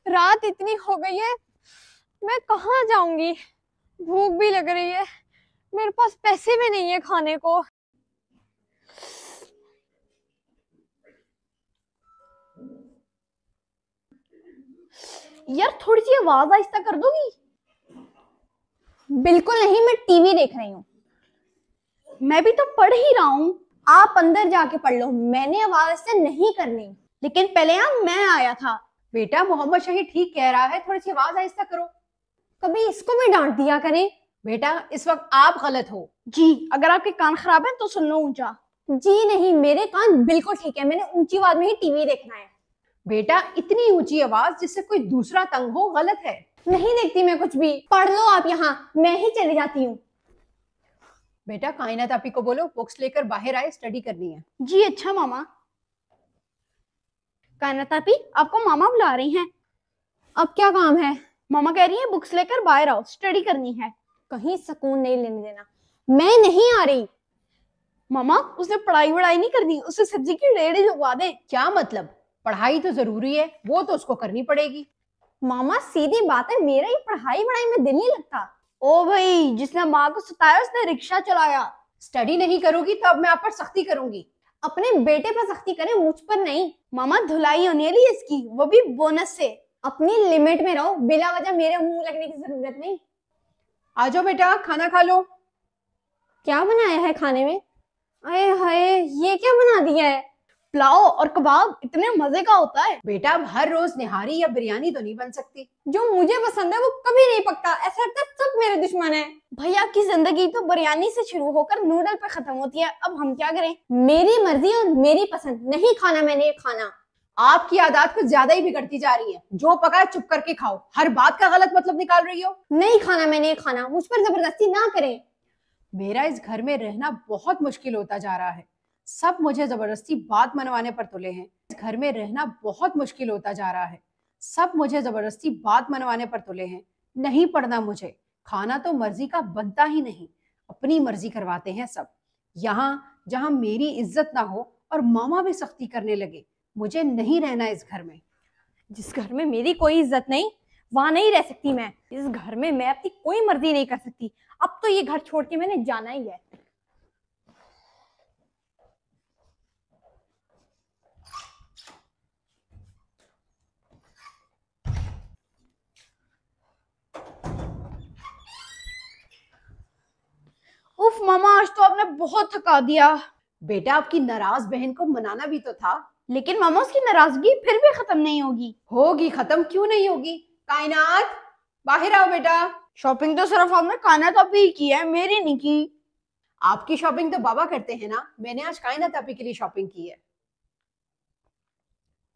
रात इतनी हो गई है, मैं कहाँ जाऊंगी? भूख भी लग रही है, मेरे पास पैसे भी नहीं है खाने को। यार थोड़ी सी आवाज आहिस्ता कर दोगी? बिल्कुल नहीं, मैं टीवी देख रही हूँ। मैं भी तो पढ़ ही रहा हूँ। आप अंदर जाके पढ़ लो, मैंने आवाज से नहीं करनी। लेकिन पहले यहाँ मैं आया था। बेटा मोहम्मद शहीद ठीक कह रहा है, थोड़ी सी आवाज आहिस्ता करो। कभी इसको भी डांट दिया करें। बेटा इस वक्त आप गलत हो। जी, अगर आपके कान खराब है तो सुन लो ऊंचा। जी नहीं, मेरे कान बिल्कुल ठीक है, मैंने ऊंची आवाज में ही टीवी देखना है। बेटा इतनी ऊंची आवाज जिससे कोई दूसरा तंग हो गलत है। नहीं देखती मैं कुछ भी, पढ़ लो आप यहाँ, मैं ही चली जाती हूँ। बेटा कायनात आपी को बोलो बुक्स लेकर बाहर आए, स्टडी करनी है। जी अच्छा मामा। कायनात आपी, आपको मामा बुला रही हैं। अब क्या काम है? मामा कह रही है बुक्स लेकर बाहर आओ, स्टडी करनी है। कहीं सुकून नहीं लेने देना, मैं नहीं आ रही। मामा उसने पढ़ाई वढ़ाई नहीं करनी, उसे सब्जी की रेहड़ी लगवा दे। क्या मतलब? पढ़ाई तो जरूरी है, वो तो उसको करनी पड़ेगी। मामा सीधी बात है, मेरा ही पढ़ाई वढ़ाई में दिल नहीं लगता। ओ भाई, जिसने माँ को सताया उसने रिक्शा चलाया। स्टडी नहीं करोगी तो अब मैं आप पर सख्ती करूंगी। अपने बेटे पर सख्ती करें, मुझ पर नहीं। मामा धुलाई होने वाली है इसकी, वो भी बोनस से। अपनी लिमिट में रहो, बिला वजह मेरे मुंह लगने की जरूरत नहीं। आ जाओ बेटा खाना खा लो। क्या बनाया है खाने में? अरे हाय, ये क्या बना दिया है? पुलाव और कबाब इतने मजे का होता है। बेटा अब हर रोज निहारी या बिरयानी तो नहीं बन सकती। जो मुझे पसंद है वो कभी नहीं पकता, ऐसा लगता है सब मेरे दुश्मन है। भैया की जिंदगी तो बिरयानी से शुरू होकर नूडल पे खत्म होती है, अब हम क्या करें? मेरी मर्जी और मेरी पसंद, नहीं खाना मैंने ये खाना। आपकी आदत कुछ ज्यादा ही बिगड़ती जा रही है। जो पका है चुप करके खाओ, हर बात का गलत मतलब निकाल रही हो। नहीं खाना मैंने ये खाना, मुझ पर जबरदस्ती ना करें। मेरा इस घर में रहना बहुत मुश्किल होता जा रहा है। सब मुझे जबरदस्ती बात मनवाने पर तुले हैं। इस घर में रहना बहुत मुश्किल होता जा रहा है। सब मुझे जबरदस्ती बात मनवाने पर तुले हैं। नहीं पढ़ना मुझे, खाना तो मर्जी का बनता ही नहीं, अपनी मर्जी करवाते हैं सब। यहाँ जहाँ मेरी इज्जत ना हो और मामा भी सख्ती करने लगे, मुझे नहीं रहना इस घर में। जिस घर में मेरी कोई इज्जत नहीं, वहां नहीं रह सकती मैं। इस घर में मैं अपनी कोई मर्जी नहीं कर सकती। अब तो ये घर छोड़ के मैंने जाना ही है। उफ मामा, आज तो आपने बहुत थका दिया। बेटा आपकी नाराज बहन को मनाना भी तो था। लेकिन मामा उसकी नाराजगी फिर भी खत्म नहीं होगी। होगी, खत्म क्यों नहीं होगी? कायनात बाहर आओ बेटा। शॉपिंग तो सिर्फ आपने कायनात आपी ही की है, मेरी नहीं की। आपकी शॉपिंग तो बाबा करते हैं ना, मैंने आज कायनात आपी के लिए शॉपिंग की है।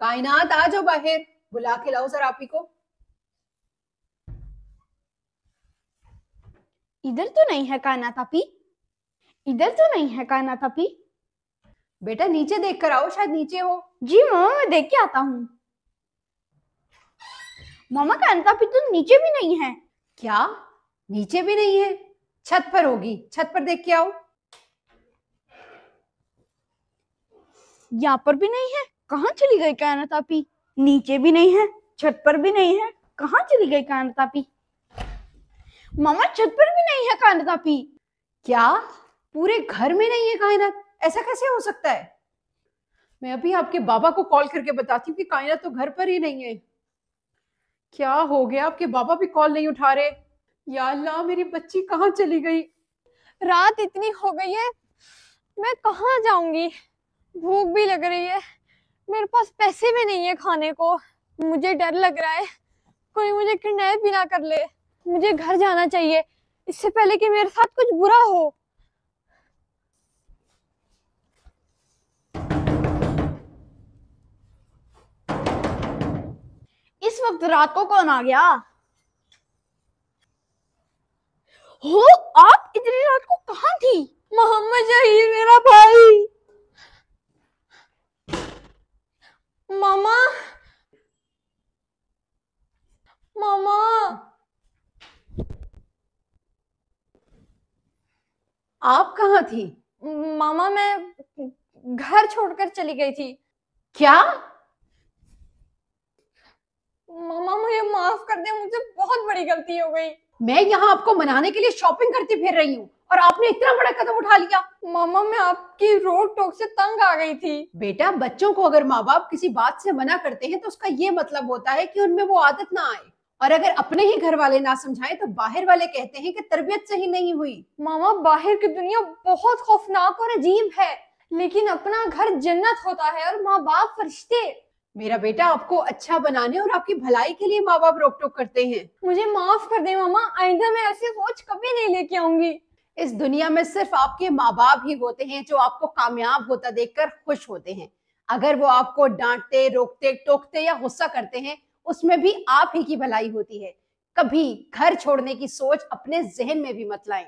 कायनात आ जाओ बाहर, बुला के लाओ जरा आपी को। इधर तो नहीं है कायनात आपी, इधर तो नहीं है कायनात आपी। बेटा नीचे देख कर आओ, शायद नीचे हो। जी मामा, मैं देख के आता हूँ। मामा कायनात आपी तो नीचे भी नहीं है। क्या नीचे भी नहीं है? छत पर होगी, छत पर देख के आओ। यहाँ पर भी नहीं है, कहाँ चली गई कायनात आपी? नीचे भी नहीं है, छत पर भी नहीं है, कहाँ चली गई कायनात आपी? मामा छत पर भी नहीं है कायनात आपी। क्या पूरे घर में नहीं है कायनात? ऐसा कैसे हो सकता है? मैं अभी आपके बाबा को कॉल करके बताती हूँ कि कायनात तो घर पर ही नहीं है। क्या हो गया? आपके बाबा भी कॉल नहीं उठा रहे। या अल्लाह, मेरी बच्ची कहाँ चली गई? रात इतनी हो गई है, मैं कहाँ जाऊंगी? भूख भी लग रही है, मेरे पास पैसे भी नहीं है खाने को। मुझे डर लग रहा है कोई मुझे किडनैप भी ना कर ले। मुझे घर जाना चाहिए इससे पहले कि मेरे साथ कुछ बुरा हो। इस वक्त रात को कौन आ गया? हो, आप इतनी रात को कहाँ थी? मोहम्मद शहीद मेरा भाई। मामा, मामा, आप कहाँ थी? मामा मैं घर छोड़कर चली गई थी। क्या? मामा मुझे माफ कर दे, मुझसे बहुत बड़ी गलती हो गई। मैं यहाँ आपको मनाने के लिए शॉपिंग करती फिर रही हूँ और आपने इतना बड़ा कदम उठा लिया। मामा मैं आपकी रोक टोक से तंग आ गई थी। बेटा, बच्चों को अगर माँ बाप किसी बात से मना करते हैं तो उसका ये मतलब होता है कि उनमें वो आदत ना आए, और अगर अपने ही घर वाले ना समझाएं तो बाहर वाले कहते हैं कि तरबियत सही नहीं हुई। मामा बाहर की दुनिया बहुत खौफनाक और अजीब है, लेकिन अपना घर जन्नत होता है और माँ बाप फरिश्ते। मेरा बेटा, आपको अच्छा बनाने और आपकी भलाई के लिए माँ बाप रोक टोक करते हैं। मुझे माफ कर दे मामा, आइंदा मैं ऐसी सोच कभी नहीं लेके आऊंगी। इस दुनिया में सिर्फ आपके माँ बाप ही होते हैं जो आपको कामयाब होता देखकर खुश होते हैं। अगर वो आपको डांटते, रोकते, टोकते या गुस्सा करते हैं, उसमें भी आप ही की भलाई होती है। कभी घर छोड़ने की सोच अपने जहन में भी मत लाएं।